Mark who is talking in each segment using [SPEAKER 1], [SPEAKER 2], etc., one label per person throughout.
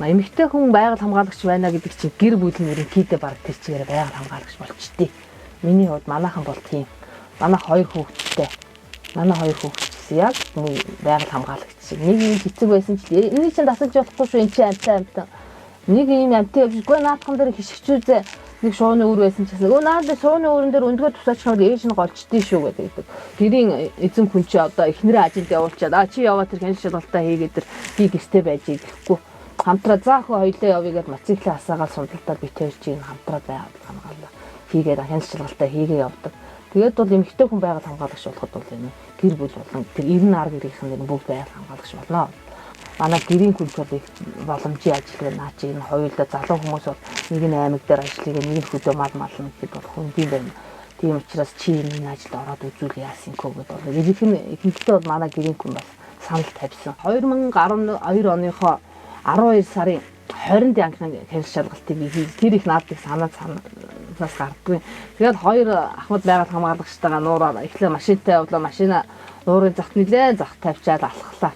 [SPEAKER 1] Эмэгтэй хүн байгаль хамгаалагч байна гэдэг чинь гэр бүлийн ерөнхийдөө баг тэр чигээр байгаль хамгаалагч болчихдээ. Миний хувьд манайхан бол тийм. Манай хоёр хүүхэдтэй. Манай хоёр хүүхэд яг байгаль хамгаалагч шиг. Нэг юм хэцэг байсан ч энийг чинь дасаж болохгүй шүү. Энд чинь амтай. Нэг юм амтай явжгүй наадхан дээр хишгчүүзээ нэг шууны өөр байсан ч гэсэн өө наадаа шууны өөрөн дээр өндгөө тусаачнаар ээж нь голчдээ шүү гэдэг. Гэрийн эзэн хүн чи одоо эхнэрээ ажилд явуулчаад чи яваа тэр хянш шалгалтаа хийгээд тэр би гэртээ байж ирэхгүй. Хамтраа заахуу хоёлоо явъя гэд мотоциклээ асаагаад сундалтаа битээр чи хамтраа байгаад хамгаалаа. Хийгээд хянш шалгалтаа хийгээ явдаг. Тэгээд бол эмэгтэй хүн байгаль хамгаалагч болоход бол энэ гэр бүл болон тэр 90 ар гэрийнхэн нэг бүгд байгаль хамгаалагч болно. Манай гэрийн хүн бол их боломжийн ажил байна. Наа чи энэ хоёулаа залуу хүмүүс бол нэг нь аймаг дээр ажилладаг, нэг нь хөдөө мал мална гэдэг бол хөндөй байна. Тийм учраас чи энэ ажилд ороод үзүүл яасан көө гэдэг бол ихэнхдээ бол манай гэрийн хүн бас санал тавьсан. 2012 оныхоо 12 сарын 20-нд анхны хянш шалгалтыг хийх тэр их наадыг санаас гардгүй. Тэгээд хоёр ахмад байгаль хамгаалагчтайгаа нуураад эхлээ машинтай явлаа. Машина нуурын захт нилээн зах тавьчаад алхахлаа.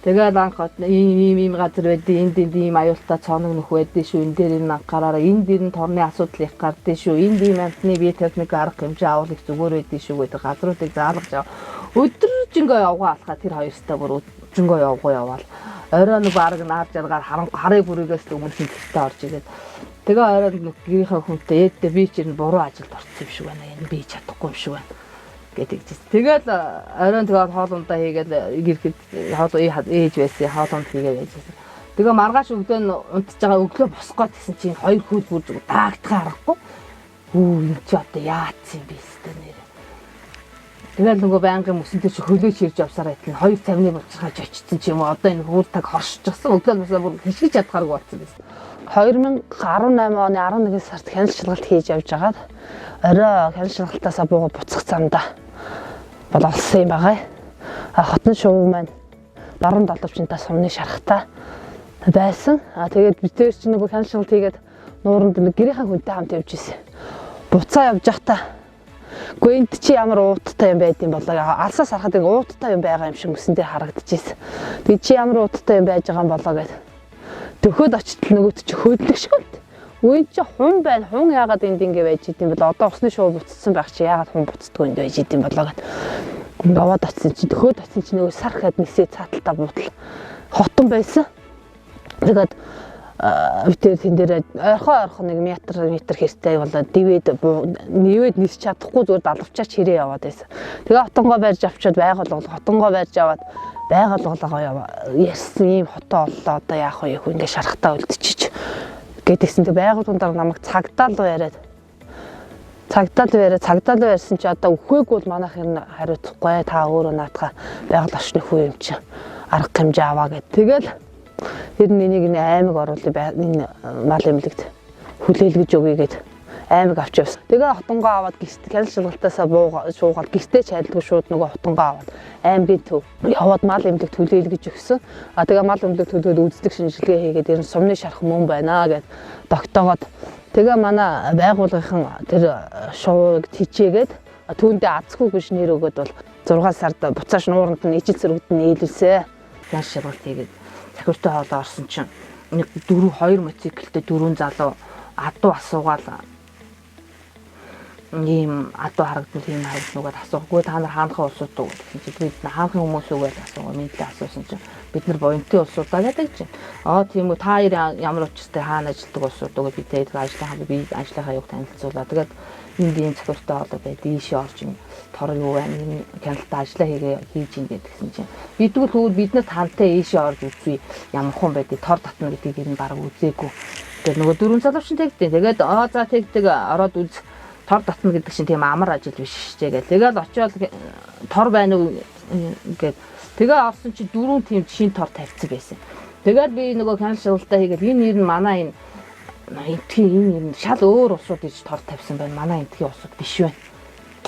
[SPEAKER 1] Тэгээд анх ийм газар байдیں۔ Энд ийм аюултай цоног нөх байдیں шүү. Энэ дээр энэ анхаараа энэ дээр нь торны асуудал их гардیں шүү. Энд ийм амтны бие техник арга хэмжээ авах их зүгээр байдیں шүү гэдэг газруудыг заалгаж аваа. Өдржингөө явгаа алхаа тэр хоёрстай бүр өдржингөө явгаа яваал. Орой нэг баг наад жаргаар харыг бүрээс өмнө хинтэлтэй орж игээд тэгээ орой нэг гэрийнхээ хүнтэй ээдээ би чинь буруу ажилд орсон юм шиг байна. Энэ би чадахгүй юм шиг байна гэдэг чинь. Тэгэл орой тэгээд хоолундаа хийгээд ирэхэд ээж байсан хоолунд хийгээд байжсэн. Тэгээ маргааш өглөө нь унтж байгаа өглөө босох гээд гэсэн чинь хоёр хүүд бүр даагтахаа харахгүй. Энэ чи одоо яатсан юм бэ өстэй нэр. Тэгэл нөгөө байнгын мөсөнтэй чи хөлөөж ирж явсараа итгэн 250-ны болчихаж очсон ч юм уу. Одоо энэ хуултаг хоршчихсан. Өглөө насаа бүр хишгэж чадхааргүй болсон байсан. 2018 оны 11 сард хяналт шалгалт хийж явж байгаад орой хяналт шалгалтаасаа бууга буцах замдаа бол олсон юм байгаа. Хотны шувуу маань дорн доловчнтаа сумны шархтаа байсан. Тэгээд бид тэр чинь нөгөө хяналт шалгалт хийгээд нууранд нэг гэрийнхээ хүнтэй хамт явж ирсэн. Буцаа явж байхдаа Гэхдээ энд чи ямар ууттай юм байд юм болоо. Алсаас харахад нэг ууттай юм байгаа юм шиг мөсөн дээр харагдчихсэн. Тэгээ чи ямар ууттай юм байж байгаа юм болоо гэд. Төхөд очтол нөгөөт чи хөөдлөг шиг байна. Үн чи хун байна. Хун яагаад энд ингэ байж идэм бол одоо усны шуу буцсан байх чи яагаад хун буцдгүй энд байж идэм болоо гэд. Яваад очсон чи төхөд очсон чи нөгөө сар хад нисээ цааталтаа буудал хотон байсан. Тэгээд битээ тэн дээр ойрхон 1 метр хэртэй болоод нэвэд нисч чадахгүй зүгээр далавчаач хэрэг яваад байсан. Тэгээ хотонгоо барьж авчиад хотонгоо барьж аваад байгууллагаа яваа. Яс ийм хотоо оллоо одоо яах вэ ингээ шархтаа үлдчихэж гэдгсэн. Тэг байгууллагаар намайг цагдаа руу яриад ярьсан чи одоо өхөөг бол манайх юм хариуцахгүй та өөрөө наатахаа байгууллага орчны хүү юм чи арга хэмжээ аваа гэд. Тэгэл тэр нэнийг аймаг оруулын энэ мал эмнэлэгт хүлээлгэж өгье гэд аймаг авч явсан. Тэгээ хотонгоо аваад хяналт шалгалтаасаа шуугаад гэртээ чайлдгүй шууд нөгөө хотонгоо аваад аймгийн төв яваад мал эмнэлэгт хүлээлгэж өгсөн. Тэгээ мал эмнэлэгт төлөөд үздэг шинжилгээ хийгээд ер нь сумны шарх мөн байна гэд тогтоогоод тэгээ манай байгууллагын тэр шууг тичээгээд түүндээ азгүй гэж нэр өгөөд бол 6 сард буцааш нууранд нь ижил зэрэгт нь нийлүүлсэн. Хяналт шалгалт хийгээд захиртай хоолоо орсон чинь 2 мотоциклтэй 4 залуу адуу асуугаал ийм адуу харагдвал ийм харагднуугаад асуухгүй та нар хаанхаа улсууд уу гэсэн чинь бид хаанхын хүмүүс үгээд асуугаа мэдээ асуусан чинь бид нар боёнтын улсуудаа гэдэг чинь тийм үү та ямар учиртай хаана ажилладаг улсууд уу бид тэр ажлынхаа юг танилцуулаа тэгээд энд ийм захиртай хоолоо бай дийшээ орж ин тор юу байна энэ хяналтаа ажиллаа хийж ин гэдгсэн чинь бидгүүл хөвөл биднээс хамтаа ийшээ орж үзье ямар хүн байдаг тор татна гэдгийг энэ баг үзээгүй тэгээд нөгөө 4 залуучсан тэгтээ тэгээд за тэгдэг ороод үз тор татна гэдэг чинь тийм амар ажил биш шээ гэл тэгээд очиод тор байна уу гэд тэгээ орсон чи 4 тийм шин тор тавьсан байсан тэгээд би нөгөө хяналт шалгалтаа хийгээд энэ нэр нь манай энэ шал өөр усууд иж тор тавьсан байна. Манай энтхийн усууд биш байна.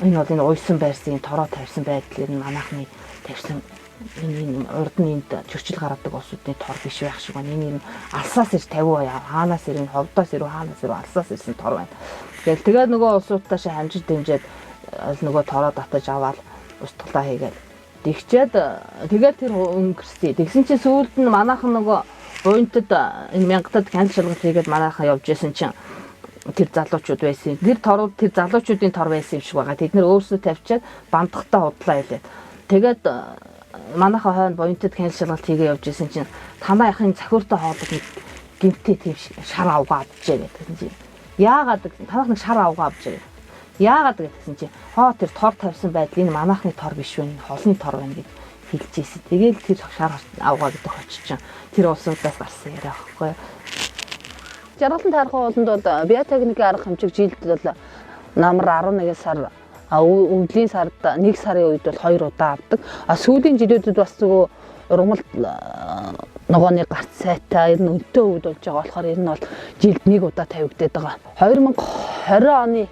[SPEAKER 1] Энэ бол энэ уйсан байрсан тороо тавьсан байдал энэ манайхны тавьсан энэ урд нь энд зөрчил гаргадаг усуудын тор биш байх шиг байна. Энэ алсаас иж 50 хаанаас ирэн ховдоос ирүү хаанаас ирүү алсаас ирсэн тор байна. Тэгээд нөгөө усуудтаа хамжиж дэмжиад нөгөө тороо татаж аваад устгалаа хийгээд тэгчээд тэгээд тэр өнгөрсөй. Тэгсэн чинь сүүлд нь манайхан нөгөө буянтад энэ мянгатад хяналт шалгалт хийгээд манайхан явж байсан чинь тэр залуучууд байсан. Тэр торууд тэр залуучуудын тор байсан юм шиг байгаа. Тэд нэр өөрсдөө тавьчаад бандахтаа худлаа хэлээд. Тэгээд манайхан хойно буянтад хяналт шалгалт хийгээ явж байсан чинь танаа яхын цохиуртай хоолой нэг гимтэй тийм шар авгаа авчээ гэдэг чинь. Яагаад танах нэг шар авгаа авчээ. Яагаад гэсэн чинь тэр тор тавьсан байдал энэ манайхны тор биш вэ? Холны тор байна гэж хэлжээсэн. Тэгээл тэр шар авгаа гэдэг очиж чинь тэр улсуудаас гарсан яриа байхгүй. Жаргалан таархай ууланд бол биотехникийн арга хэмжээг жилд бол намар 11 сар өвлийн сард 1 сарын үед бол 2 удаа авдаг. Сүүлийн жилүүдэд бас нөгөө ургамал ногооны гарц сайтай ер нь өнтөө өвд болж байгаа болохоор ер нь бол жилд 1 удаа тавигдаад байгаа. 2020 оны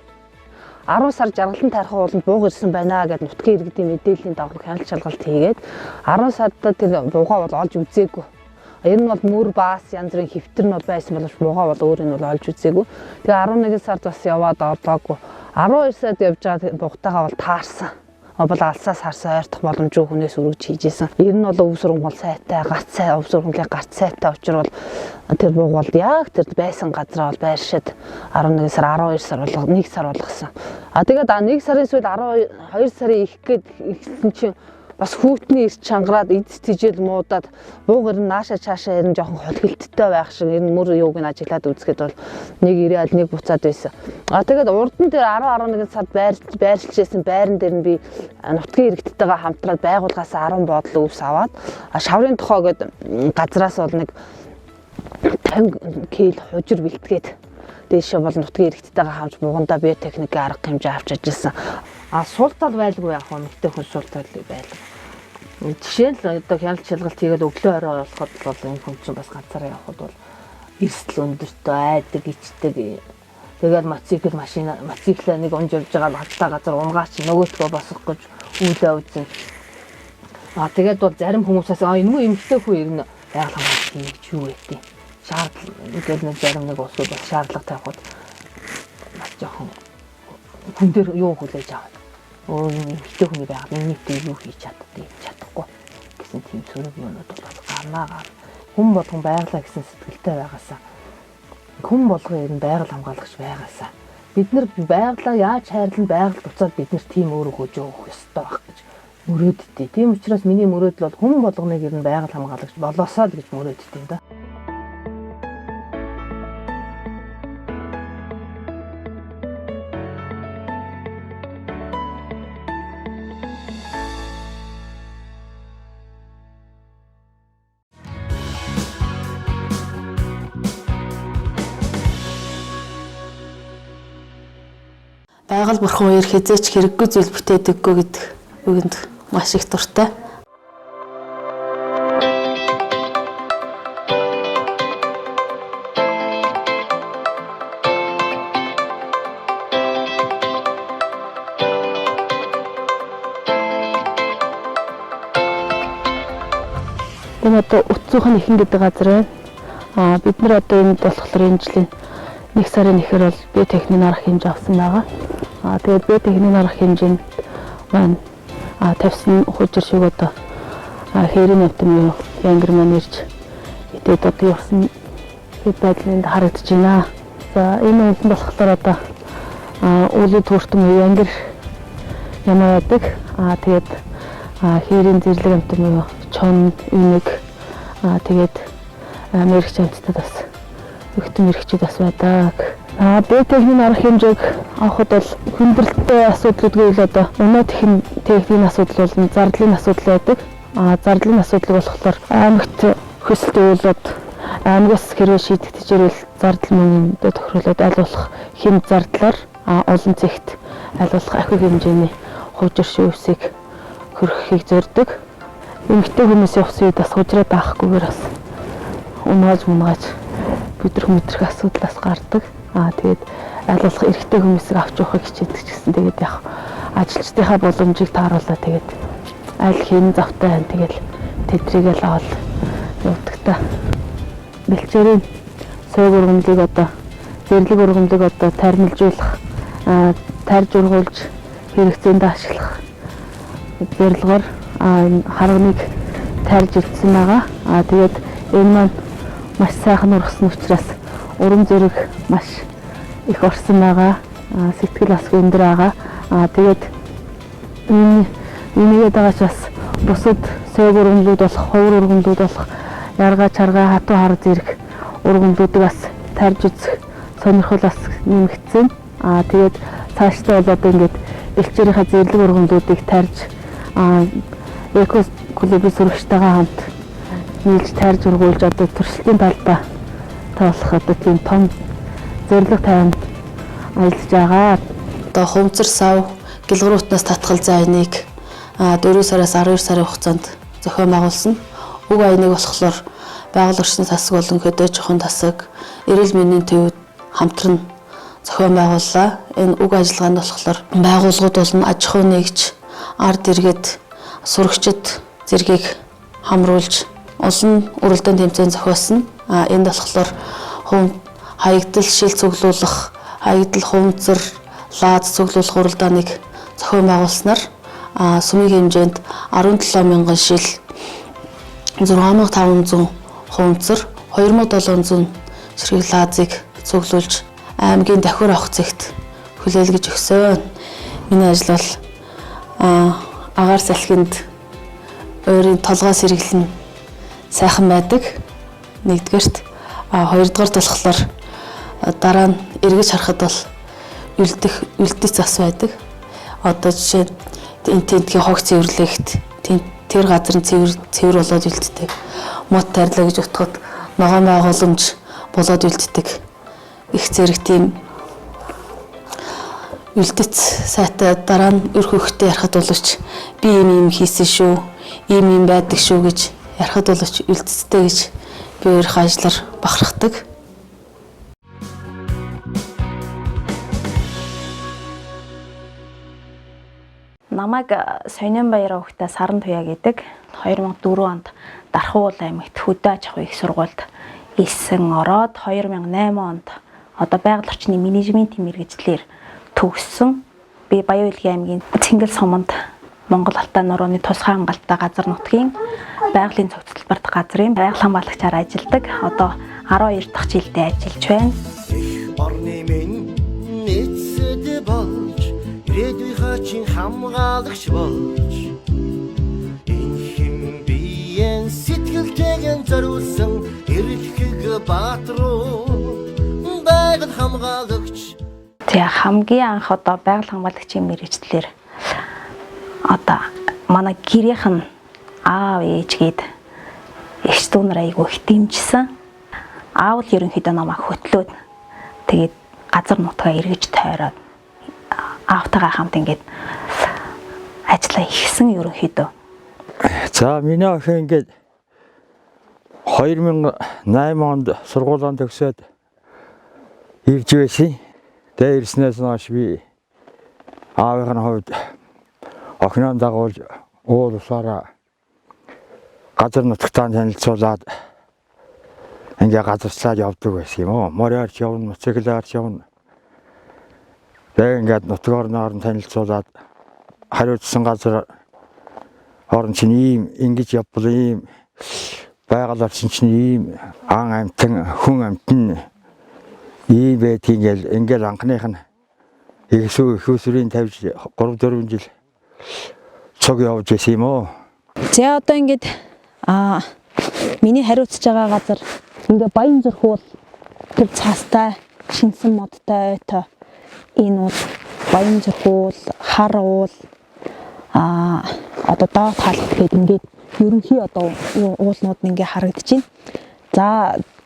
[SPEAKER 1] 10 сар жаргалан таархай ууланд бууг ирсэн байна гэдэг нутгийн иргэдийн мэдээллийн дагуу хяналт шалгалт хийгээд 10 сард тэр буугаа бол олж үзээгүй. Энэ нь бол мөр баас янз бүрийн хэвтэр нь бол байсан боловч буугаа бол өөр нь бол олж үзээгүй. Тэгээ 11 сард бас яваад олоогүй. 12 сард явж байгаа буугатайгаа бол таарсан. Бол алсаас харсан ойртох боломжгүй хүнээс өргөж хийжсэн. Ер нь бол өв сургамал сайтай, гарц сай, өв сургамлын гарц сайтай учраас тэр бууг бол яг тэр байсан газараа бол байршаад 11 сар 12 сар бол 1 сар болгосон. Тэгээд 1 сарын сүүл 12 сарын их гэсэн чинь бас хүүтний ирч чангараад эд тижэл муудаад бууг ер нь нааша чаашаа ер нь жоохон холхилттой байх шиг ер нь мөр юуг нь ажиглаад үзэхэд бол нэг ирээл нэг буцаад байсан. Тэгээд урд нь тэр 10-11 сард байршилжсэн байран дээр нь би нутгийн иргэдтэйгээ хамтраад байгууллагаас 10 боодлоо өвс аваад шаврын тохоо гээд газраас бол нэг 50 кг хужир бэлтгээд дээшээ бол нутгийн иргэдтэйгээ хамт буугандаа биотехникийн арга хэмжээ авч ажилласан. Суултал байлгүй яг хөө хүн суултал байлгүй. Жишээ нь одоо хяналт шалгалт хийгээд өглөө орой болоход бол энэ хүн чинь бас ганцаараа явхад бол эрсдэл өндөртөө айдаг, ичдэг. Тэгээд мотоциклээ нэг унж явж байгаа хатаа газар унгаач нөгөөтгөө босох гэж үүлээ үзэн. Тэгээд бол зарим хүмүүсээс энэ муу эмгтэй хүн ирнэ байгаль хамгаалалт хийж юу гэдэг. Шаардлага нэг зарим нэг усгүй бол шаардлага тавихад бас жоохон хүн дээр юу хүлээж авах. Эмгтэй хүний байгаад нэгтэй юу хийж чадахгүй гэсэн тийм сөрөг юмнууд бол гарнаа. Хүн болгон байгалаа гэсэн сэтгэлтэй байгаасаа хүн болгон ер нь байгаль хамгаалагч байгаасаа бид нар байгалаа яаж хайрлан байгаль буцаад бид нар тийм өөрөөгөө жоох ёстой байх гэж мөрөөддөө. Тийм учраас миний мөрөөдөл бол хүн болгоныг ер нь байгаль хамгаалагч болоосоо л гэж мөрөөддөг юм да.
[SPEAKER 2] Байгаль бурхан үеэр хизээч хэрэггүй зүйл бүтээдэггүй гэдэг үгэнд маш их дуртай. Тэгээд одоо утсуухан ихэн гэдэг газар байна. Бид нар одоо энд болохоор энэ жилийн 1 сарын 1-ээр бол биотехникийн арга хэмжээ авсан байгаа. Тэгээд биотехникийн арга хэмжээнд маань тавьсан хужир шиг одоо хэрийн навтан янгэр маань ирж идэд одоо явсан байдлыг харагдаж байна. За энэ үнд болохоор одоо үүлий төртөн янгэр ямар байдаг. Тэгээд хэрийн зэрлэг амтан чон үнийг тэгээд мэрэгч амттад бас өгтөн мэрэгчүүд бас байдаг. Биотехникийн арга хэмжээг авахд бол хүндрэлтэй асуудлуудгүй л одоо өнөө техникийн асуудал бол зардлын асуудал байдаг. Зардлын асуудлыг болохоор аймагт хөсөлт үйлүүд аймагаас хэрвээ шийдэгдэж ирвэл зардал мөнгөнд тохируулаад аль болох хэм зардлаар олон цэгт аль болох ахиг хэмжээний хужир шүүсийг хөрөхийг зорддог. Эмэгтэй хүмүүс явсан үед бас хужираа даахгүйгээр бас унгааж бүдрэх асуудлаас гардаг. Тэгээд аль болох эрэгтэй хүмүүсийг авч явахыг хичээдэг ч гэсэн тэгээд яг ажилчдынхаа боломжийг тааруулаад тэгээд аль хэн завтай байна тэгэл тэдрийгээ л аваад явдаг та. Бэлчээрийн сойг ургамлыг одоо зэрлэг ургамлыг одоо тармилжуулах, тарж ургуулж хэрэгцээнд ашиглах зорилгоор харгамыг тарж ирсэн байгаа. Тэгээд энэ маань маш сайхан ургасан учраас урам зориг маш их орсон байгаа. Сэтгэл бас өндөр байгаа. Тэгээд энийгээд байгаач бас бусад сойг ургамлууд болох, ховор ургамлууд болох, яргаа чаргаа хатуу хар зэрэг ургамлуудыг бас тарж үзэх сонирхол бас нэмэгдсэн. Тэгээд цаашдаа бол одоо ингээд элчээрийнхаа зэрлэг ургамлуудыг тарж эко клубын сурагчтайгаа хамт нийлж тарж ургуулж одоо туршилтын талбай таалах одоо тийм том зорилго тавиад ажиллаж байгаа. Одоо хувцар сав гэлгууртнаас татгал зайныг 4 сараас 12 сарын хугацаанд зохион байгуулсан. Уг аяныг болохоор байгаль орчны тасаг болон хөдөө жоохон тасаг, эрүүл мэндийн төвд хамтран зохион байгууллаа. Энэ уг ажиллагаанд болохоор байгууллагууд болон аж ахуй нэгж, ард иргэд, сурагчид зэргийг хамруулж олон уралдаан тэмцээн зохиосон. Энд болохоор хаягдал шил цуглуулах, хаягдал хувцар, лаз цуглуулах уралдааныг зохион байгуулснаар сүмийн хэмжээнд 17,000 шил, 6,500 хувцар, 2,700 ширхэг лазыг цуглуулж аймгийн давхар авах зэгт хүлээлгэж өгсөн. Миний ажил бол агаар салхинд өөрийн толгой сэргэлэн сайхан байдаг. Нэгдүгээрт, хоёрдугаарт болохоор дараа нь эргэж харахад бол үлдэх зас байдаг. Одоо жишээ нь тентгийн хог цэвэрлэгт тэр газрын цэвэр болоод үлддэг. Мод тарилаа гэж утгад ногоон байгууламж болоод үлддэг. Их зэрэг тийм үлдэц сайтай дараа нь өр хөхтэй ярахад боловч би ийм хийсэн шүү, ийм байдаг шүү гэж ярахад боловч үлдэцтэй гэж би өөрийнхөө ажлаар бахархдаг. Намайг Сонинбаяр хүүхдээ Саран Туяа гэдэг 2004 онд Дархуул аймагт хөдөө аж ахуй их сургуульд элсэн ороод 2008 онд одоо байгаль орчны менежментийн мэргэжлэр төгссөн. Би Баян-Улгийн аймгийн Цэнгэл суманд Монгол Алтай нурууны тусгай хамгаалалттай газар нутгийн байгалийн цогцлборт газрын байгаль хамгаалагчаар ажилладаг. Одоо 12 дахь жилдээ ажиллаж байна. Орны минь эцэд болж ирээдүйн хачин хамгаалагч болж энэ хэм биеийн сэтгэлтэйгэн зориулсан эрхэг баатруу байгаль хамгаалагч. Тэгээ хамгийн анх одоо байгаль хамгаалагчийн мэргэжлэр одоо манай гэрийнх нь аав ээжгээд эгч дүү нар айгүй их дэмжсэн. Аав л ерөнхийдөө намайг хөтлөөд тэгээд газар нутгаа эргэж тойроод аавтайгаа хамт ингээд ажиллаа ихсэн ерөнхийдөө.
[SPEAKER 3] За миний охин ингээд 2008 онд сургуулийн төгсөөд ирж байсан. Тэгээ ирснээс хойш би аавын хувьд охиноо дагуулж уулсаараа газар нутгатаа танилцуулаад ингээ газарчлаад явдаг байсан юм уу. Мориарч явна, моциклаарч явна. Тэгээ ингээд нутгаар нь танилцуулаад хариуцсан газар орон чинь ийм ингэж явбал ийм байгаль орчин чинь ийм ан амьтан хүн амьтан ийм байдгийг ингээл анхных нь их усрын тавьж 3-4 жил цог явж байсан юм уу.
[SPEAKER 2] За одоо ингээд миний хариуцж байгаа газар ингээ Баян зүрхүүл тэр цаастай шинсэн модтой ойтой энэ бол Баян зүрхүүл, хар уул одоо доод хаалт гэдэг ингээд ерөнхий одоо уулнууд нь ингээ харагдаж байна. За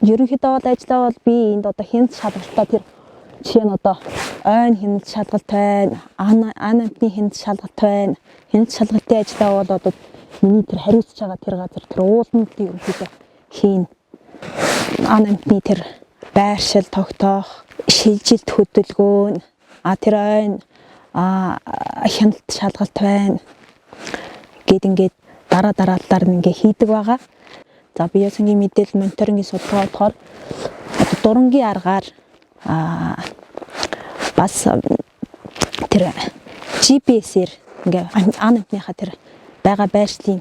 [SPEAKER 2] ерөнхийдөө бол ажиллаа бол би энд одоо хяналт шалгалтаа тэр жишээ нь одоо ойн хяналт шалгалт байна, ан амтны хяналт шалгалт байна. Хяналт шалгалтын ажиллаа бол одоо миний тэр хариуцж байгаа тэр газар тэр уулнуудын ерөнхийдөө хийн ан амтны тэр байршил тогтоох, шилжилт хөдөлгөөн тэр ойн хяналт шалгалт байна гэд ингээд дараалалаар ингээ хийдэг байгаа. За биосингийн мэдээлэл мониторингийн судалгаа болохоор дурангийн аргаар бас тэр GPS-ээр ингээ ан амтныхаа тэр байгаа байршлын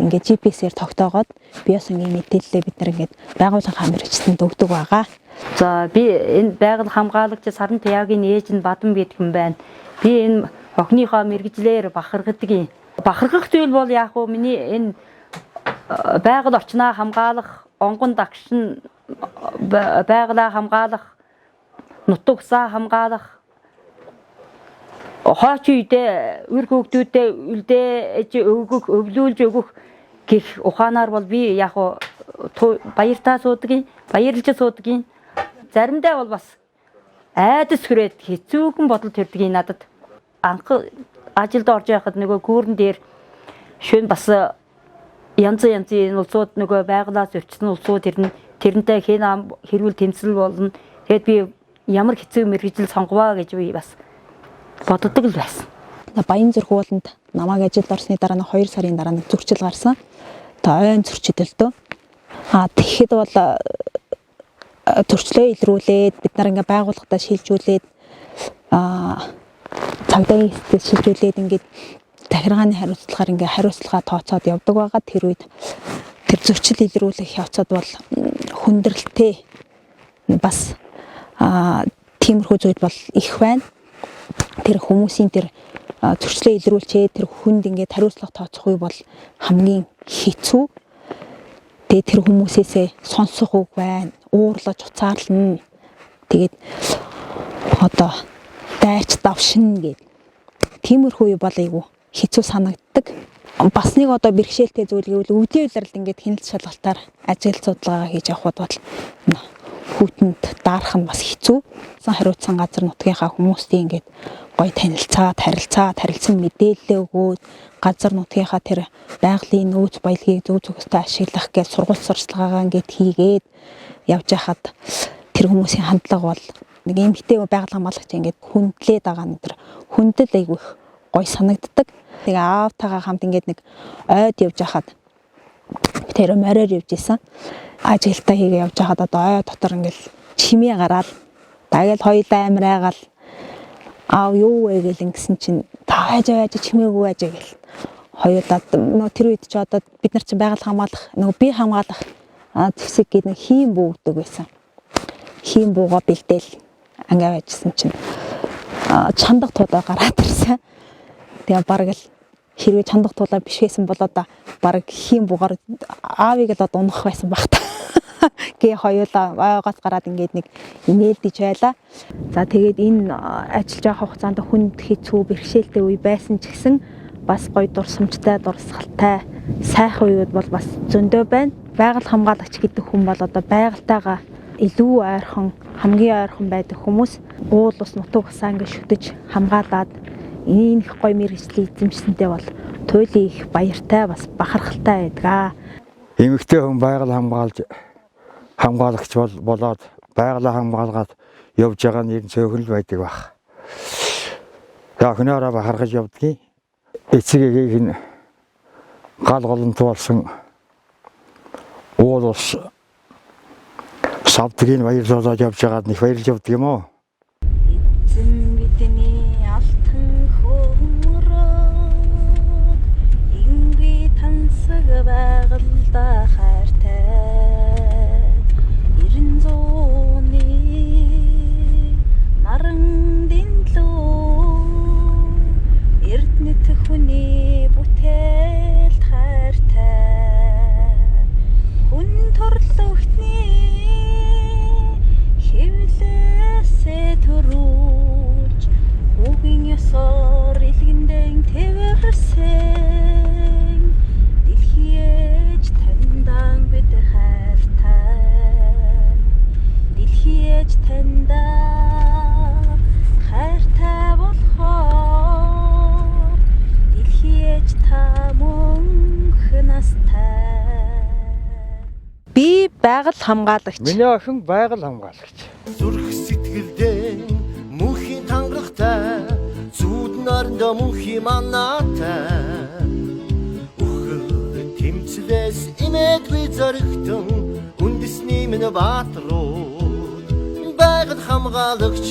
[SPEAKER 4] ингээд GPS-ээр тогтоогоод биосонгийн мэдээлэлээ бид нар ингээд байгууллага мэрэгчлэнд өгдөг байгаа.
[SPEAKER 5] За би энэ байгаль хамгаалагч Саран Тяагийн ээж нь Бадан бидхэн байна. Би энэ охиныхоо мэрэгжлээр бахархдаг. Бахархах зүйл бол яг уу миний энэ байгаль орчноо хамгаалах, онгон дагшин байгалаа хамгаалах, нутаг усаа хамгаалах, хооч үедээ үр хөвгдүүдэд үлдээж өгөх, өвлүүлж өгөх гэх ухаанаар бол би яг баяртаа суудаг, баярлж суудаг. Заримдаа бол бас айдас хүрээд хэцүүхэн бодол төрдөг надад. Анх ажилд орж байхад нөгөө гүүрэн дээр шөнө бас янз янзын улсууд нөгөө байгалаас өвчтөн улсууд тэрнтэй хэрүүл тэмцэл болно. Тэгэд би ямар хэцүү мэргэжил сонговаа гэж би бас боддог л байсан.
[SPEAKER 4] Баянзүрх ууланд намайг ажилд орсны дараа 2 сарын дараа нэг зөрчил гарсан. Ойн зөрчилдөлтөө. Тэгэхэд бол төрчлөө илрүүлээд бид нар ингээ байгууллагатаа шилжүүлээд цагдаагийн хэсгээс шилжүүлээд ингээд захиргааны хариуцлагаар ингээ хариуцлагаа тооцоод явдаг байгаа. Тэр үед тэр зөрчил илрүүлэх явцад бол хүндрэлтэй бас тиймэрхүү зүйл бол их байна. Тэр хүмүүсийн тэр зөрчлөө илрүүлчээ тэр хүнд ингээд хариуцлага тооцох үе бол хамгийн хэцүү. Тэгээ тэр хүмүүсээсээ сонсох үг байна. Уурлаж уцаарлна. Тэгээд одоо дайч давшин гэд. Тиймэрхүү бол айгу хэцүү санагддаг. Бас нэг одоо бэрхшээлтэй зүйл гэвэл өвлийн улиралд ингээд хяналт шалгалтаар ажил судалгаа хийж явхад бол хүүтэнд даарах нь бас хэцүү. Хариуцсан газар нутгийнхаа хүмүүстэй ингээд гоё харилцсан мэдээлэл өгөөд газар нутгийнхаа тэр байгалийн нөөц баялагийг зөв зөвхөстэй ашиглах гэж сургууль сурчлагаагаа ингээд хийгээд явж байхад тэр хүмүүсийн хандлага бол нэг эмгтэй байгаль хамгаалагч ингээд хүндлээд байгаа нь тэр хүндэл айгүй гоё санагддаг. Тэгээ аавтайгаа хамт ингээд нэг ойд явж байхад тэр мороор явж исэн. Ажилтаа хийгээ явж байхад одоо ой дотор ингээд чимээ гараад тагээл хоёулаа амир айгаал аав юу вэ гэл ингэсэн чинь тааж чимээгүй байж гэл хоёулаа нөө тэр үед ч одоо бид нар чинь байгаль хамгаалах нөгөө бие хамгаалах зэвсэг гэдэг нэг хийм буугдаг байсан. Хийм буугаа бэлдээл ангай байжсэн чинь чандах туудаа гараад ирсэн. Тэгээ бараг л хэрвээ чандах туулаа биш байсан бол одоо бараг хийм буугаар аавыг л одоо унах байсан баг та. Гээ хоёулаа ойгоос гараад ингээд нэг нээлдэж байлаа. За тэгээд энэ ажиллаж байгаа хугацаанд хүнд хэцүү бэрхшээлтэй үе байсан ч гэсэн бас гоё дурсамжтай, дурсгалтай, сайхан үед бол бас зөндөө байна. Байгаль хамгаалагч гэдэг хүн бол одоо байгальтайгаа илүү ойрхон, хамгийн ойрхон байдаг хүмүүс. Уул ус нутаг усаа ингээд шүтэж хамгаалаад энэ их гоё мэргэжлийн эзэмшсэнтэй бол туйлын их баяртай бас бахархалтай байдаг.
[SPEAKER 3] Эмэгтэй хүн байгаль хамгаалагч болоод байгалаа хамгаалгаад явж байгаа нь цөөхөн л байдаг баг. За хөнөөрөө бахархаж явдгийг эцэг эгийг нь гал голомт болсон уул ус савдгийг баярлуулаад явж байгаад нэг баярлж явдаг юм уу?
[SPEAKER 4] Эзэн бидний алтан хөмрөг инги тансаг байгальда хайртай хүний бүтээлд хайртай хүн торлогтны хэвлээсээ төрүүлж үгийн ёсоор илгэндэн тэвэрсэн дэлхийж таньдан бид хайртай дэлхийж таньдан хайртай болохоор би байгаль хамгаалагч.
[SPEAKER 3] Миний охин байгаль хамгаалагч.
[SPEAKER 6] Зүрх сэтгэлдээ мөнхийн тангарахтай зүүд наранда мөнхийн манаатай үхэл тэмцлээс имэдгүй зоригтон үндэсний минь баатрууд байгаль хамгаалагч